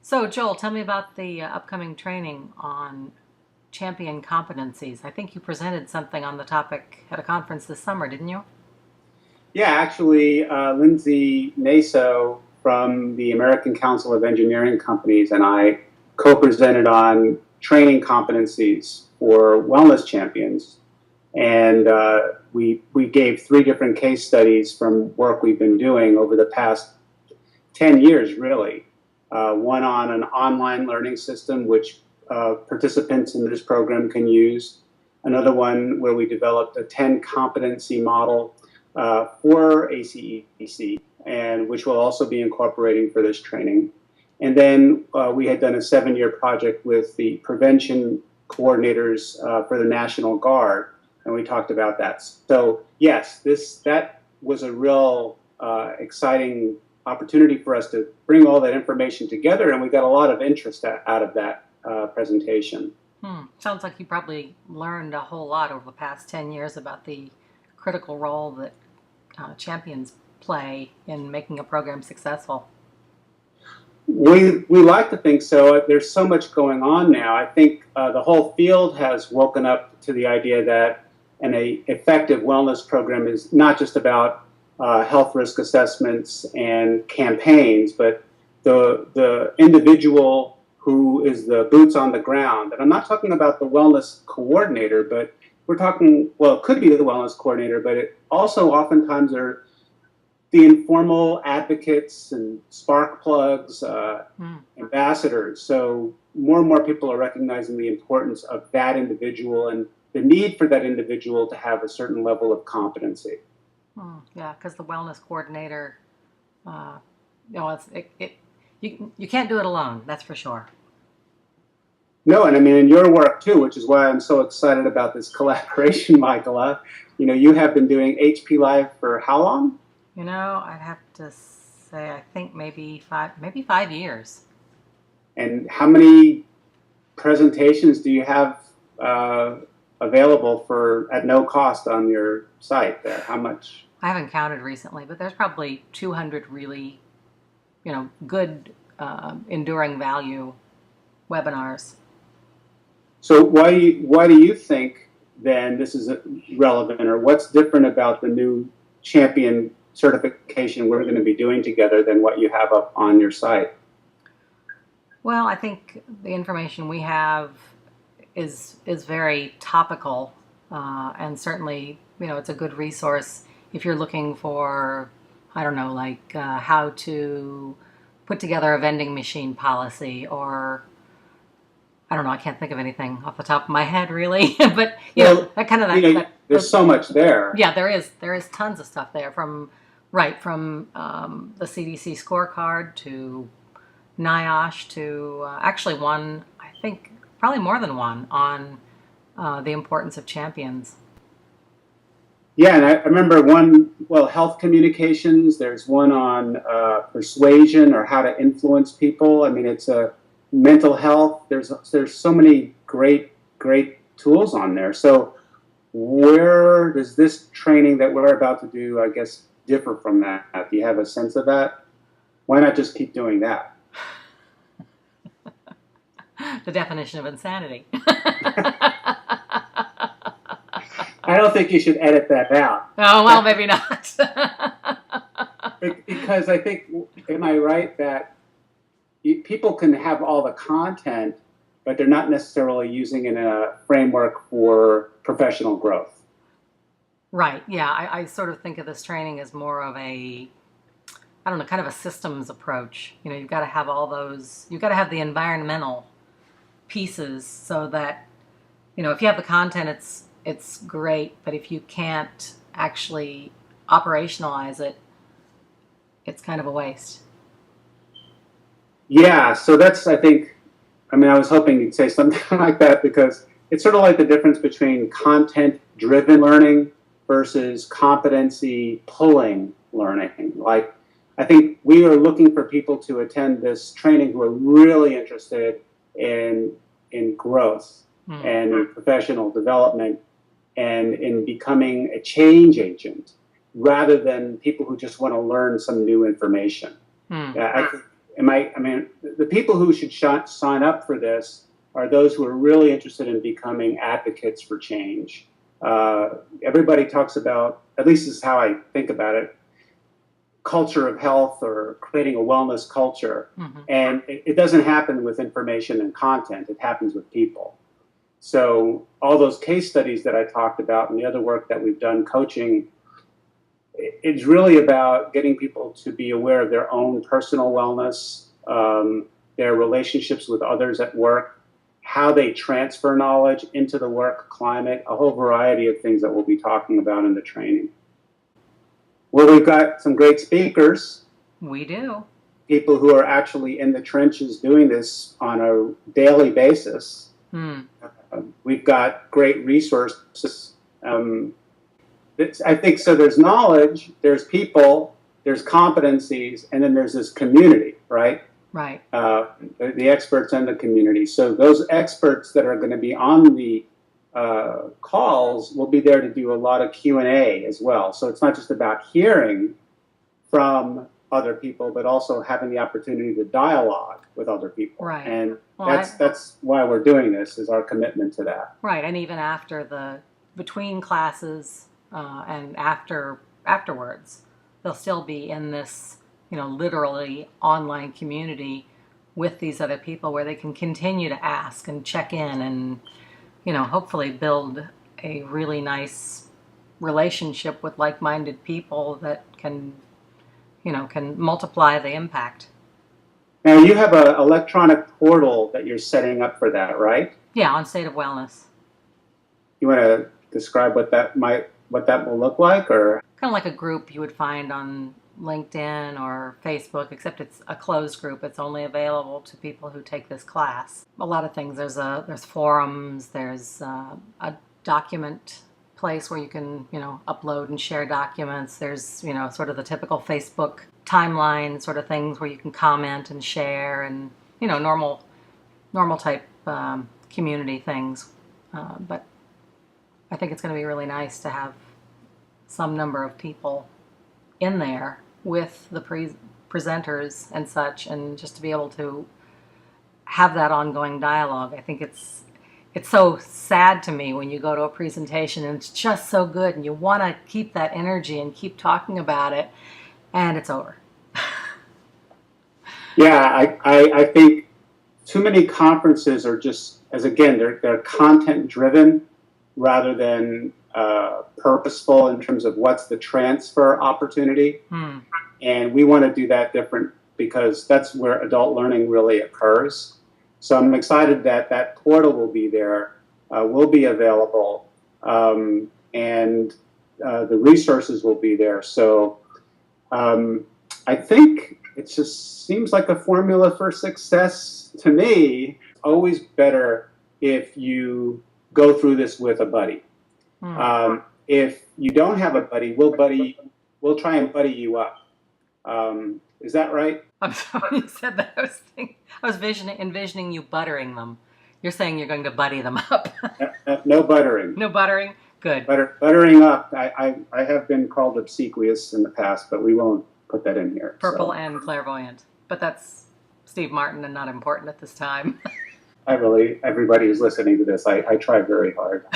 So, Joel, tell me about the upcoming training on champion competencies. I think you presented something on the topic at a conference this summer, didn't you? Yeah, actually, Lindsay Naso from the American Council of Engineering Companies and I co-presented on training competencies for wellness champions. And we gave three different case studies from work we've been doing over the past 10 years, really. One on an online learning system, which participants in this program can use. Another one where we developed a 10 competency model for ACEC, and which we'll also be incorporating for this training. And then we had done a 7-year project with the prevention coordinators for the National Guard, and we talked about that. So yes, that was a real exciting opportunity for us to bring all that information together, and we got a lot of interest out of that presentation. Sounds like you probably learned a whole lot over the past 10 years about the critical role that champions play in making a program successful. We like to think so. There's so much going on now. I think the whole field has woken up to the idea that an effective wellness program is not just about health risk assessments and campaigns, but the individual who is the boots on the ground. And I'm not talking about the wellness coordinator, but we're talking, well, it could be the wellness coordinator, but it also oftentimes are the informal advocates and spark plugs, ambassadors. So more and more people are recognizing the importance of that individual and the need for that individual to have a certain level of competency. Yeah, because the wellness coordinator, uh, you can't do it alone. That's for sure. No, and I mean in your work too, which is why I'm so excited about this collaboration, Michaela. You know, you have been doing HP Live for how long? I'd have to say I think maybe 5 years. And how many presentations do you have available for at no cost on your site there? How much? I haven't counted recently, but there's probably 200 really, good enduring value webinars. So why do you think then this is relevant, or what's different about the new champion certification we're going to be doing together than what you have up on your site? Well, I think the information we have is very topical, and certainly it's a good resource if you're looking for, I don't know, like how to put together a vending machine policy, or I don't know, I can't think of anything off the top of my head really, but Well, that kind of there's so much there. yeah, there is tons of stuff there from the CDC scorecard to NIOSH to actually one, I think probably more than one, on the importance of champions. Yeah, and I remember one, well, health communications. There's one on persuasion or how to influence people. I mean, it's a mental health. There's so many great tools on there. So where does this training that we're about to do, I guess, differ from that? Do you have a sense of that? Why not just keep doing that? The definition of insanity. I don't think you should edit that out. Oh, well, maybe not. Because I think, am I right that people can have all the content, but they're not necessarily using it in a framework for professional growth? Right. Yeah. I sort of think of this training as more of I don't know, kind of a systems approach. You've got to have you've got to have the environmental pieces so that, if you have the content, it's great, but if you can't actually operationalize it, it's kind of a waste. Yeah, so that's, I think, I mean, I was hoping you'd say something like that, because it's sort of like the difference between content-driven learning versus competency-pulling learning. Like, I think we are looking for people to attend this training who are really interested in growth and in professional development and in becoming a change agent rather than people who just want to learn some new information. I think, I mean, the people who should sign up for this are those who are really interested in becoming advocates for change. Everybody talks about, at least this is how I think about it, culture of health or creating a wellness culture. Mm-hmm. And it doesn't happen with information and content. It happens with people. So all those case studies that I talked about and the other work that we've done coaching, it's really about getting people to be aware of their own personal wellness, their relationships with others at work, how they transfer knowledge into the work climate, a whole variety of things that we'll be talking about in the training. Well, we've got some great speakers. We do. People who are actually in the trenches doing this on a daily basis. We've got great resources. I think so. There's knowledge, there's people, there's competencies, and then there's this community, right? Right. The experts and the community. So those experts that are going to be on the calls will be there to do a lot of Q&A as well. So it's not just about hearing from other people, but also having the opportunity to dialogue with other people. Right. And that's why we're doing this, is our commitment to that. Right. And even after between classes and afterwards, they'll still be in this, literally online community with these other people where they can continue to ask and check in and, hopefully build a really nice relationship with like-minded people that can multiply the impact. Now, you have an electronic portal that you're setting up for that, right? Yeah, on State of Wellness. You want to describe what that will look like, or kind of like a group you would find on LinkedIn or Facebook, except it's a closed group. It's only available to people who take this class. A lot of things. There's forums. There's a document place where you can upload and share documents. There's sort of the typical Facebook timeline sort of things where you can comment and share and normal type community things. But I think it's going to be really nice to have some number of people in there with the presenters and such, and just to be able to have that ongoing dialogue. I think it's so sad to me when you go to a presentation and it's just so good and you want to keep that energy and keep talking about it, and it's over. Yeah, I think too many conferences are just, they're content driven rather than purposeful in terms of what's the transfer opportunity. And we want to do that different because that's where adult learning really occurs. So I'm excited that that portal will be there, will be available, and the resources will be there. So I think it just seems like a formula for success to me. Always better if you go through this with a buddy. If you don't have a buddy, we'll try and buddy you up. Is that right? I'm sorry you said that. I was envisioning you buttering them. You're saying you're going to buddy them up. No buttering. No buttering? Good. Buttering up. I have been called obsequious in the past, but we won't put that in here. Purple and clairvoyant. But that's Steve Martin and not important at this time. Everybody who's listening to this, I try very hard.